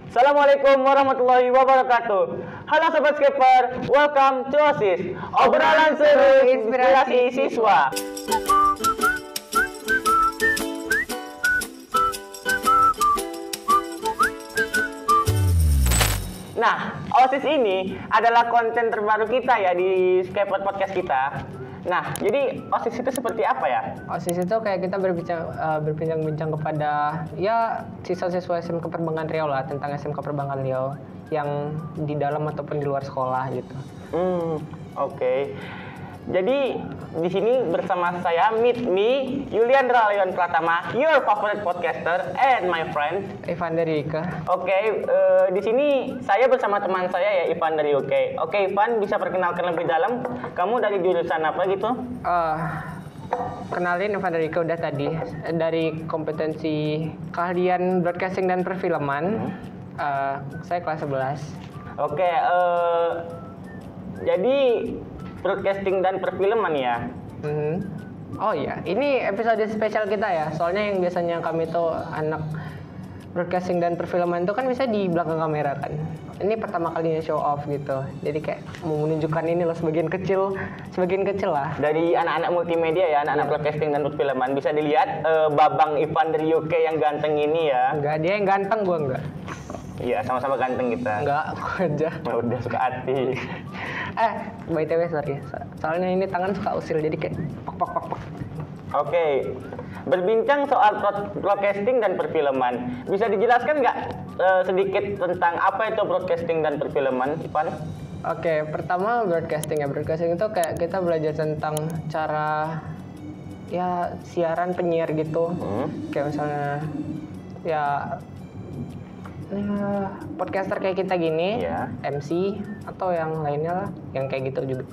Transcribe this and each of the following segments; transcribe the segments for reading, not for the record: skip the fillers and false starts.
Assalamualaikum warahmatullahi wabarakatuh. Halo Sobat Skipper, welcome to OSIS, obrolan seru inspirasi siswa. Nah, OSIS ini adalah konten terbaru kita ya di Skipper Podcast kita. Nah, jadi OSIS itu seperti apa ya? OSIS itu kayak kita berbincang-bincang kepada ya siswa-siswa SMK Perbankan Riau lah, tentang SMK Perbankan Riau yang di dalam ataupun di luar sekolah gitu. Oke. Jadi di sini bersama saya Meet Me Yuliandra Leon Pratama, your favorite podcaster and my friend Ivan dari Ika. Oke, di sini saya bersama teman saya ya Ivan dari UK. Oke, Ivan bisa perkenalkan lebih dalam. Kamu dari jurusan apa gitu? Kenalin Ivan dari Ika udah tadi, dari kompetensi keahlian broadcasting dan perfilman. Saya kelas 11. Oke, jadi broadcasting dan perfilman ya. Oh iya, ini episode spesial kita ya. Soalnya yang biasanya kami tuh anak broadcasting dan perfilman itu kan bisa di belakang kamera kan. Ini pertama kalinya show off gitu. Jadi kayak mau menunjukkan ini loh sebagian kecil lah. Dari anak-anak multimedia ya, anak-anak broadcasting dan perfilman bisa dilihat Babang Ivan dari UK yang ganteng ini ya. Enggak, dia yang ganteng, gua enggak. Iya, sama-sama ganteng kita. Enggak, aku aja. Udah suka hati. By the way, sorry. Soalnya ini tangan suka usil jadi kayak pok. Oke, berbincang soal broadcasting dan perfilman, bisa dijelaskan nggak sedikit tentang apa itu broadcasting dan perfilman, Ivan? Oke, pertama broadcasting ya. Broadcasting itu kayak kita belajar tentang cara ya siaran penyiar gitu. Kayak misalnya ya podcaster kayak kita gini, MC atau yang lainnya lah, yang kayak gitu juga.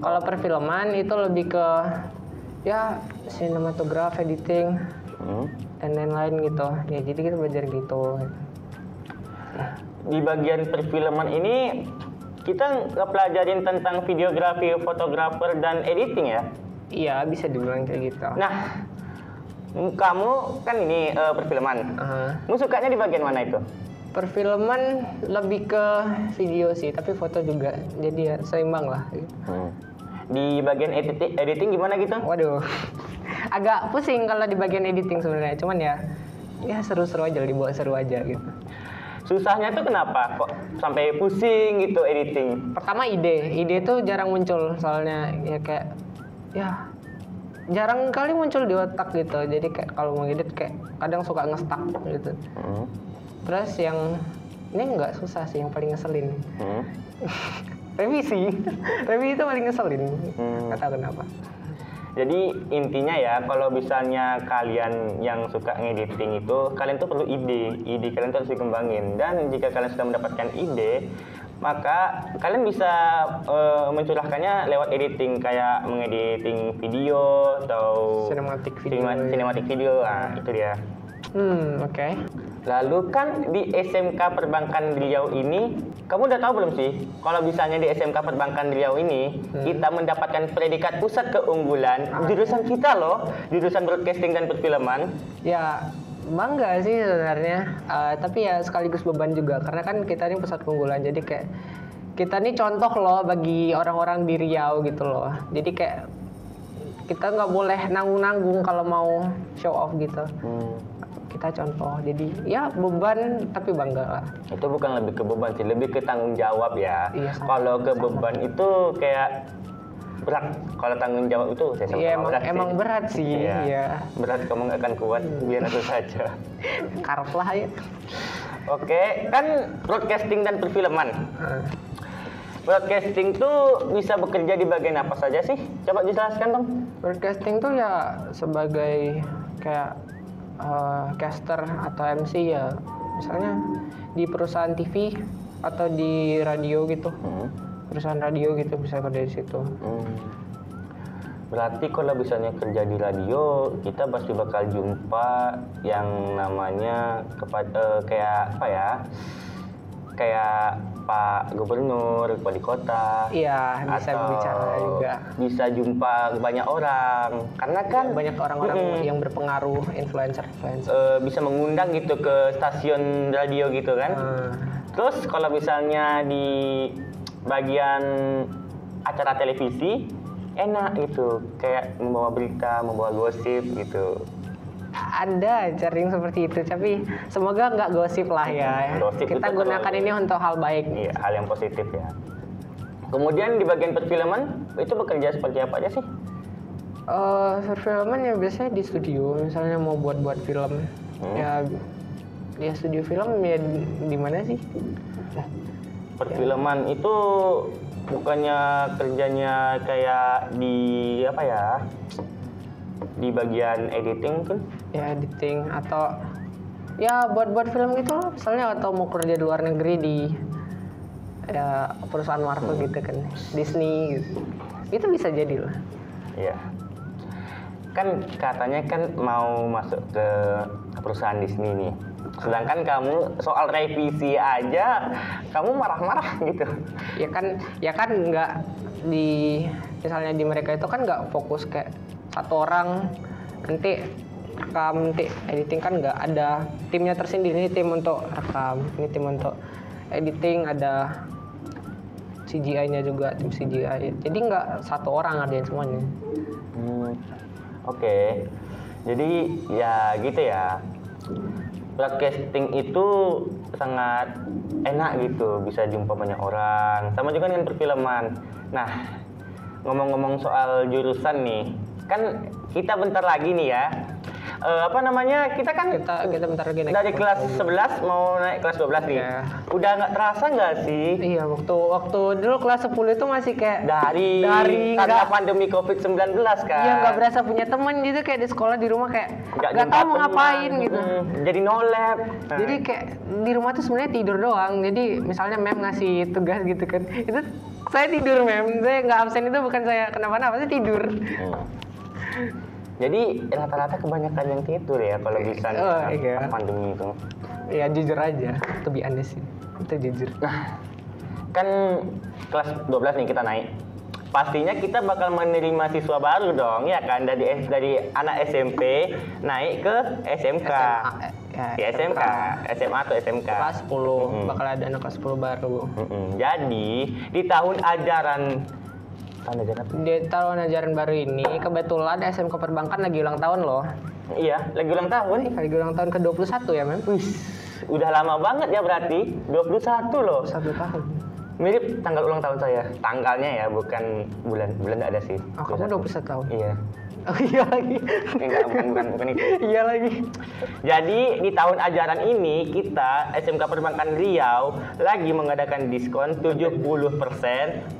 Kalau perfilman itu lebih ke ya sinematografi, editing dan lain-lain gitu. Ya jadi kita belajar gitu. Di bagian perfilman ini kita ngepelajarin tentang videografi, fotografer dan editing ya? Iya, bisa dibilang kayak gitu. Nah, kamu kan ini perfilman. Kamu sukanya di bagian mana itu? Perfilman lebih ke video sih, tapi foto juga. Jadi ya seimbang lah. Di bagian editing gimana gitu? Waduh, agak pusing kalau di bagian editing sebenarnya. Cuman ya seru-seru aja, dibawa seru aja gitu. Susahnya tuh kenapa? Kok sampai pusing gitu editing? Pertama ide tuh jarang muncul. Soalnya ya kayak jarang kali muncul di otak gitu. Jadi kayak kalau mau edit kayak kadang suka nge-stuck gitu. Terus yang ini nggak susah sih, yang paling ngeselin. Revisi itu paling ngeselin. Nggak tahu kenapa. Jadi intinya ya, kalau misalnya kalian yang suka ngediting itu, kalian tuh perlu ide kalian tuh harus dikembangin. Dan jika kalian sudah mendapatkan ide, maka kalian bisa mencurahkannya lewat editing, kayak mengediting video atau cinematic video. Nah, itu dia. Oke. Lalu kan di SMK Perbankan Riau ini, kamu udah tahu belum sih? Kalau misalnya di SMK Perbankan Riau ini, kita mendapatkan predikat pusat keunggulan jurusan kita loh, jurusan broadcasting dan perfilman. Ya, bangga sih sebenarnya. Tapi ya sekaligus beban juga, karena kan kita ini pusat keunggulan. Jadi kayak kita ini contoh loh bagi orang-orang di Riau gitu loh. Jadi kayak kita nggak boleh nanggung-nanggung kalau mau show off gitu. Kita contoh, jadi ya beban tapi bangga lah. Itu bukan lebih ke beban sih, lebih ke tanggung jawab ya. Iya, kalau ke beban itu kayak berat. Kalau tanggung jawab itu saya emang berat sih. Iya. Berat, kamu nggak akan kuat, biar itu saja. Karep lah ya. Oke, kan broadcasting dan perfilman. Broadcasting tuh bisa bekerja di bagian apa saja sih? Coba dijelaskan dong. Broadcasting tuh ya sebagai kayak caster atau MC ya, misalnya di perusahaan TV atau di radio gitu, perusahaan radio gitu bisa kerja di situ. Berarti kalau misalnya kerja di radio, kita pasti bakal jumpa yang namanya kayak apa ya? kayak Pak Gubernur, Wali Kota. Iya, bisa atau berbicara juga. Bisa jumpa banyak orang. Karena kan Banyak orang-orang yang berpengaruh, influencer. bisa mengundang gitu ke stasiun radio gitu kan. Terus kalau misalnya di bagian acara televisi enak gitu, kayak membawa berita, membawa gosip gitu. Ada jaring seperti itu, tapi semoga nggak gosip lah ya. Gosip Kita itu gunakan terlalu- ini untuk hal baik. Iya, hal yang positif ya. Kemudian di bagian perfilman itu bekerja seperti apa aja sih? Perfilman ya biasanya di studio, misalnya mau buat film, ya studio film ya di mana sih? Perfilman itu bukannya kerjanya kayak di apa ya? Di bagian editing mungkin? Ya editing atau ya buat film gitu loh, misalnya atau mau kerja di luar negeri di ya, perusahaan Marvel gitu kan, Disney gitu. Itu bisa jadi lah. Iya. Kan katanya kan mau masuk ke perusahaan Disney nih. Sedangkan kamu soal revisi aja kamu marah-marah gitu. Ya kan nggak di misalnya di mereka itu kan nggak fokus kayak satu orang nanti rekam, nanti editing, kan nggak ada timnya tersendiri. Ini tim untuk rekam, ini tim untuk editing, ada CGI-nya juga, tim CGI. Jadi nggak satu orang ngerjain semuanya. Oke. Jadi ya gitu ya. Broadcasting itu sangat enak gitu, bisa jumpa banyak orang. Sama juga dengan perfilman. Nah, ngomong-ngomong soal jurusan nih, kan kita bentar lagi nih ya. Kita kan Kita bentar lagi naik dari kelas 11 mau naik kelas 12 nih. Ya. Udah nggak terasa nggak sih? Iya, waktu dulu kelas 10 itu masih kayak Dari nggak- karena pandemi COVID-19 kan. Iya, nggak berasa punya teman gitu, kayak di sekolah di rumah kayak nggak jumpa tahu mau teman. ngapain gitu. Jadi no lab. Nah, Jadi kayak di rumah tuh sebenarnya tidur doang. Jadi misalnya mem ngasih tugas gitu kan, itu saya tidur mem. Saya nggak absen, itu bukan saya kenapa-napa, saya tidur. Jadi rata-rata kebanyakan yang tidur ya kalau bisa iya. pandemi itu. Ya jujur aja, to be honest sih. Itu jujur. Nah, kan kelas 12 nih kita naik. Pastinya kita bakal menerima siswa baru dong, ya kan? Dari anak SMP naik ke SMK. Di SMK, SMA atau SMK. Kelas 10 bakal ada anak kelas 10 baru. Jadi di tahun ajaran Di tahun ajaran baru ini kebetulan SMK Perbankan lagi ulang tahun loh. iya, lagi ulang tahun. Lagi ulang tahun ke-21 ya, Mem? Udah lama banget ya berarti, 21 loh. 1 tahun. Mirip tanggal ulang tahun saya. Tanggalnya ya, bukan bulan. Bulan nggak ada sih. Oh, kamu 21 tahun? Iya. Oh iya lagi. Enggak, bukan itu. Iya lagi. Jadi di tahun ajaran ini kita SMK Perbankan Riau lagi mengadakan diskon 70%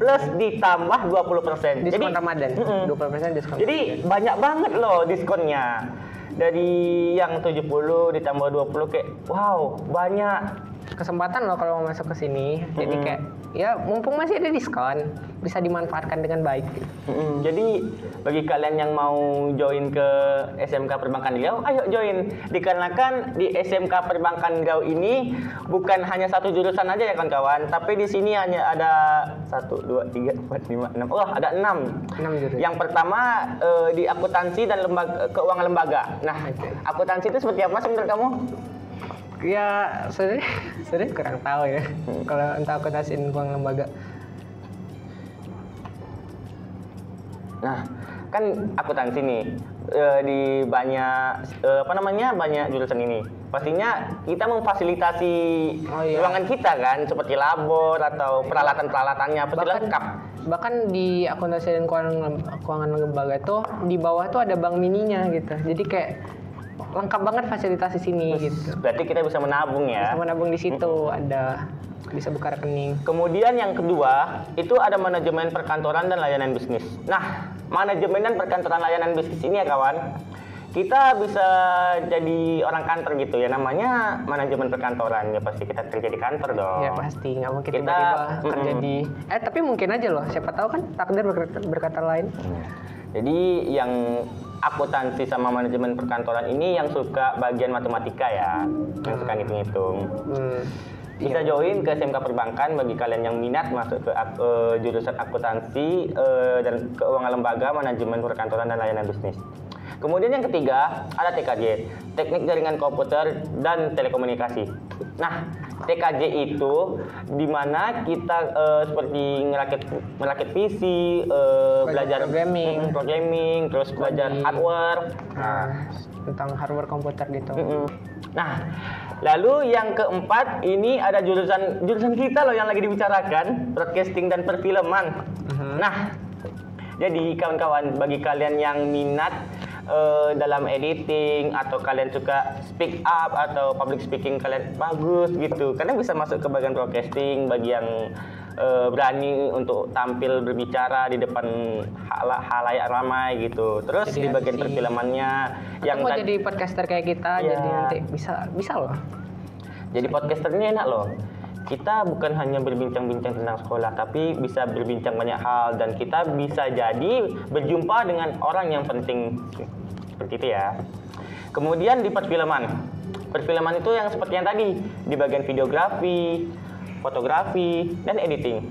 plus ditambah 20%. Diskon Ramadan. 20% diskon. Jadi banyak banget loh diskonnya. Dari yang 70 ditambah 20 kayak wow, banyak. Kesempatan loh kalau mau masuk ke sini. Jadi kayak ya mumpung masih ada diskon, bisa dimanfaatkan dengan baik gitu. Jadi bagi kalian yang mau join ke SMK Perbankan Riau, ayo join. Dikarenakan di SMK Perbankan Riau ini bukan hanya satu jurusan aja ya kawan-kawan, tapi di sini hanya ada 1, 2, 3, 4, 5, 6. Oh, ada 6. 6 jurusan. Yang pertama di akuntansi dan keuangan lembaga. Nah, akuntansi itu seperti apa sih menurut kamu? Ya sebenarnya kurang tahu ya. Kalau entah akuntansi dan keuangan lembaga. Nah, kan akuntansi nih di banyak banyak jurusan ini. Pastinya kita memfasilitasi ruangan kita kan, seperti labor atau peralatan-peralatannya pasti lengkap. Bahkan di akuntansi dan keuangan lembaga itu di bawah tuh ada bank mininya gitu. Jadi kayak lengkap banget fasilitas di sini gitu. Berarti kita bisa menabung ya. Bisa menabung di situ, ada bisa buka rekening. Kemudian yang kedua, itu ada manajemen perkantoran dan layanan bisnis. Nah, manajemen dan perkantoran layanan bisnis ini ya kawan, kita bisa jadi orang kantor gitu ya, namanya manajemen perkantoran, ya pasti kita kerja di kantor dong. Ya pasti, nggak mungkin Kita- tiba-tiba kerja di tapi mungkin aja loh, siapa tahu kan takdir berkata lain. Jadi yang akuntansi sama manajemen perkantoran ini yang suka bagian matematika ya, yang suka ngitung-ngitung. Bisa join ke SMK Perbankan bagi kalian yang minat masuk ke jurusan akuntansi dan keuangan lembaga, manajemen perkantoran dan layanan bisnis. Kemudian yang ketiga ada TKJ, Teknik Jaringan Komputer dan Telekomunikasi. Nah, TKJ itu di mana kita seperti merakit PC, belajar programming, terus belajar hardware. Tentang hardware komputer gitu. Nah, lalu yang keempat ini ada jurusan kita loh yang lagi dibicarakan, broadcasting dan perfilman. Nah, jadi kawan-kawan, bagi kalian yang minat dalam editing atau kalian suka speak up atau public speaking kalian bagus gitu, kalian bisa masuk ke bagian broadcasting, bagi yang berani untuk tampil berbicara di depan halayak ramai gitu. Terus jadi di bagian MC. perfilmannya yang mau jadi podcaster kayak kita, Ya. jadi nanti bisa loh. jadi podcaster ini enak loh. Kita bukan hanya berbincang-bincang tentang sekolah, tapi bisa berbincang banyak hal dan kita bisa jadi berjumpa dengan orang yang penting. Seperti itu ya. Kemudian di perfilman. Perfilman itu yang seperti yang tadi, di bagian videografi, fotografi, dan editing.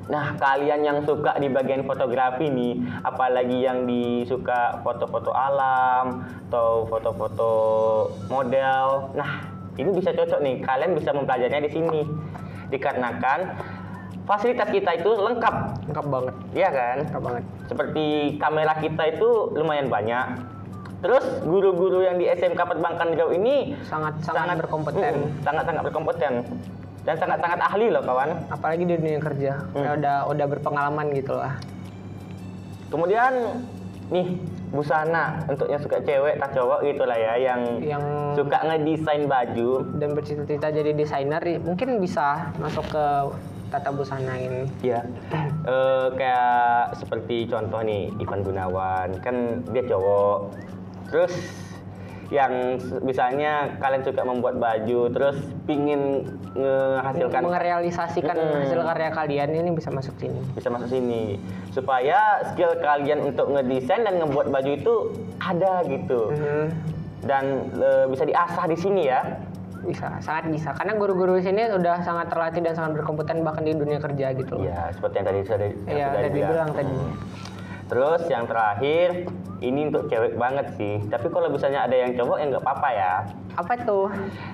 Nah, kalian yang suka di bagian fotografi nih, apalagi yang disuka foto-foto alam atau foto-foto model. Nah, ini bisa cocok nih, kalian bisa mempelajarinya di sini. Dikarenakan fasilitas kita itu lengkap banget. Iya kan? Lengkap banget. Seperti kamera kita itu lumayan banyak. Terus guru-guru yang di SMK Perbankan Riau ini Sangat berkompeten. sangat berkompeten dan sangat ahli loh kawan. Apalagi di dunia kerja. Udah berpengalaman gitu lah. Kemudian nih busana untuk yang suka cewek tak cowok gitu lah ya, yang suka ngedesain baju dan bercita-cita jadi desainer, mungkin bisa masuk ke tata busana ini. ya. Kayak seperti contoh nih Ivan Gunawan, kan dia cowok. Terus yang misalnya kalian suka membuat baju, terus pingin menghasilkan merealisasikan hasil karya kalian, ini bisa masuk sini. Bisa masuk sini supaya skill kalian untuk ngedesain dan ngebuat baju itu ada gitu. Dan bisa diasah di sini ya. Sangat bisa, karena guru-guru di sini udah sangat terlatih dan sangat berkompeten bahkan di dunia kerja gitu. Iya, seperti yang tadi sudah dibilang tadi. Terus yang terakhir, ini untuk cewek banget sih. Tapi kalau misalnya ada yang cowok ya nggak apa-apa ya. Apa tuh?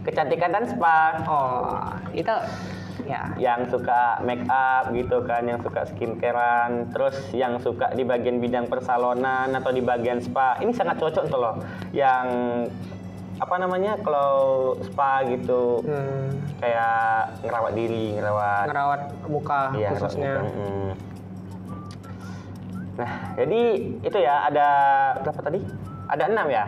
Kecantikan dan spa. Oh, itu ya. Yang suka make up gitu kan, yang suka skincarean, terus yang suka di bagian bidang persalonan atau di bagian spa. Ini sangat cocok tuh loh. Yang apa namanya, kalau spa gitu, kayak ngerawat diri, ngerawat muka iya, khususnya. Nah, jadi itu ya, ada berapa tadi? Ada 6 ya?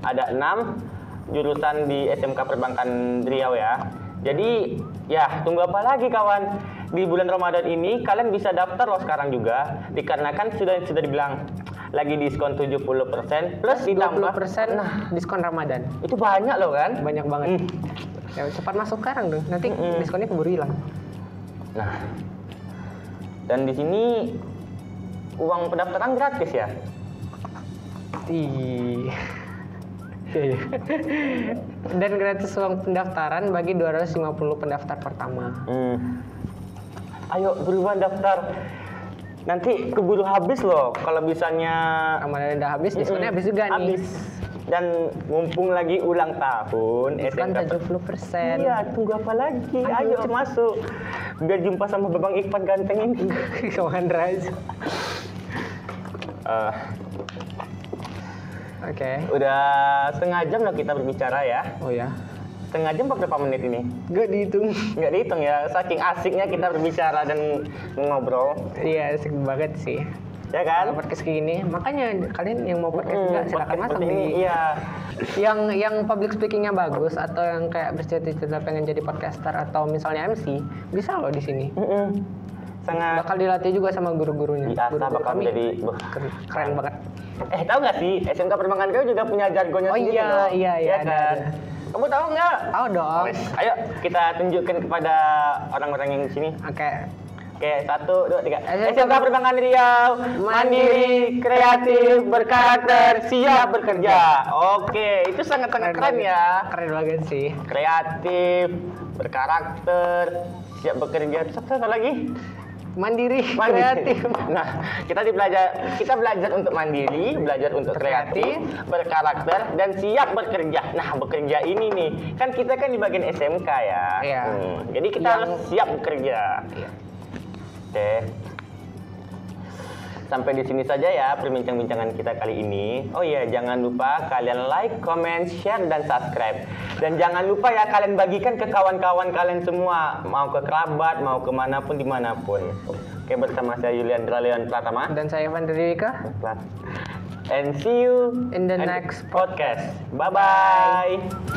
Ada 6 jurusan di SMK Perbankan Riau ya. Jadi ya tunggu apa lagi kawan? Di bulan Ramadan ini kalian bisa daftar loh sekarang juga, dikarenakan sudah dibilang lagi diskon 70% plus ditambah 20% diskon Ramadan. Itu banyak loh kan? Banyak banget. Ya cepat masuk sekarang dong. Nanti diskonnya keburu hilang. Nah, dan di sini uang pendaftaran gratis ya? Iya. Dan gratis uang pendaftaran bagi 250 pendaftar pertama. Ayo buruan daftar. Nanti keburu habis loh. Kalau misalnya Ramadan udah habis, diskonnya habis juga nih. Habis. Dan mumpung lagi ulang tahun Diskon SMK 70%. Iya, tunggu apa lagi? Ayo masuk. Biar jumpa sama Babang Ivan ganteng ini. Kawan Raz. Oke. Udah setengah jam loh kita berbicara ya. Oh ya. Setengah jam berapa menit ini? Gak dihitung. Nggak dihitung ya, saking asiknya kita berbicara dan ngobrol. Iya, asik banget sih. Ya kan? Podcast kayak gini, makanya kalian yang mau podcast juga silakan masuk ini. nih. Iya. Yang public speakingnya bagus atau yang kayak bercita-cita pengen jadi podcaster atau misalnya MC, bisa loh di sini. Sangat Bakal dilatih juga sama guru-gurunya. diasah, Guru-guru bakal kami menjadi keren banget. tahu nggak sih, SMK Perbankan Riau juga punya jargonnya Oh sendiri iya, loh. iya, Ya ada, kan? ada. Kamu tahu nggak? Tahu dong. Ayo kita tunjukkan kepada orang-orang yang di sini. Oke. Oke, 1, 2, 3. SMK SMK Perbankan Riau, mandiri, kreatif, berkarakter, siap bekerja. Oke, itu sangat-sangat keren ya. Keren banget sih. Kreatif, berkarakter, siap bekerja. Terus apa lagi? Mandiri, kreatif. Nah, kita belajar untuk mandiri, belajar untuk kreatif, berkarakter, dan siap bekerja. Nah, bekerja ini nih, kan kita kan di bagian SMK ya. Iya. Jadi kita harus siap bekerja. Iya. Oke. Sampai di sini saja ya perbincang-bincangan kita kali ini. Oh iya, jangan lupa kalian like, comment, share, dan subscribe. Dan jangan lupa ya kalian bagikan ke kawan-kawan kalian semua. Mau ke kerabat, mau kemanapun, dimanapun. Oke, bersama saya Yuliandra Leon Pratama. Dan saya Evan Rika. And see you In the next podcast. Bye-bye.